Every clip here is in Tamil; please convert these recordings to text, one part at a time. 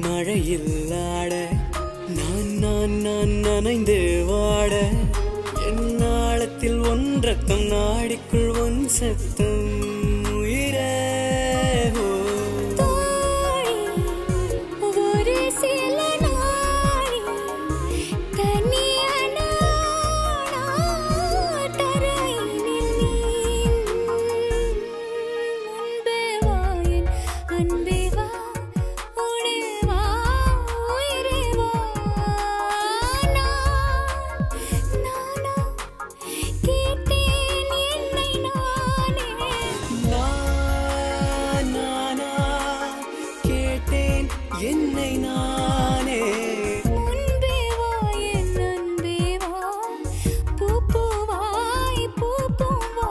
மழையில் நான் நனைந்து வாட என் நாளத்தில் ஒன்றத்தம் நாடிக்குள் ஒன் சத்தம் உயிரே என்னை நானே முன்பே வா என் அன்பே வா பூப்பூவாய் பூப்பூவா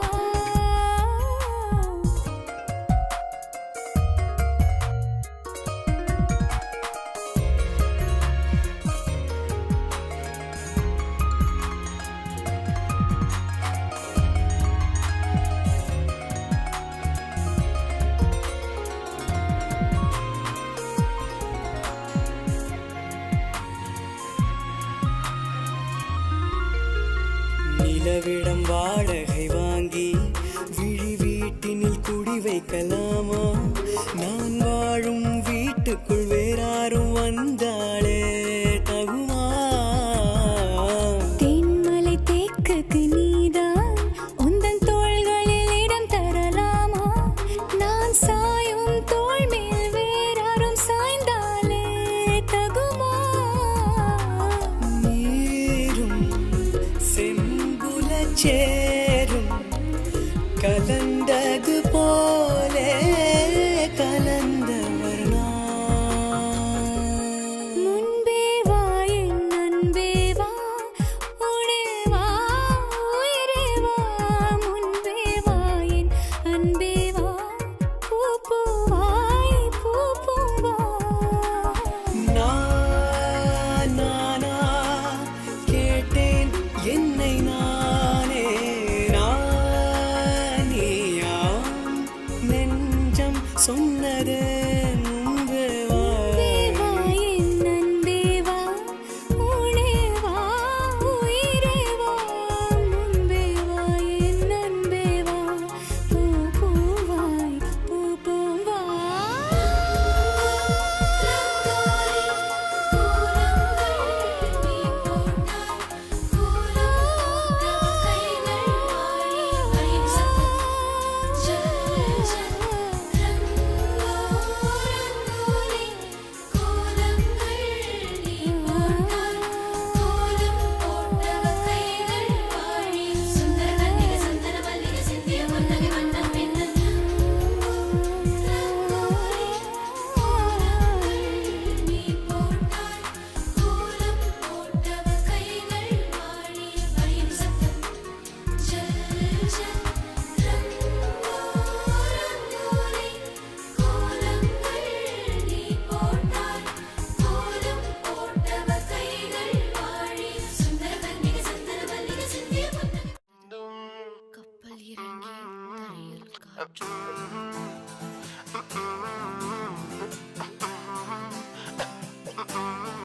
நிலவிடம் வாடகை வாங்கி விழி வீட்டினில் குடி வைக்கலாமா நான் வாழும் வீட்டுக்குள் வேறாரும் வந்தாளே தகுமா தென்மலை தேக்குக்கு நீதான் உந்தன் தோள்களில் இடம் தரலாமா நான் சாயும் தோள் மேல் வேறாரும் சாய்ந்தாலே தகுமா நீரும் சேரும் கலந்தது போலே கலந்தவர் முன்பே வா என் அன்பே வா உடே வா உயிரே வா முன்பே வா என் அன்பே வா பூப்பூவாய் பூப்பூவா நானா கேட்டேன் என்னை நானே நீயா நெஞ்சம் சொன்னது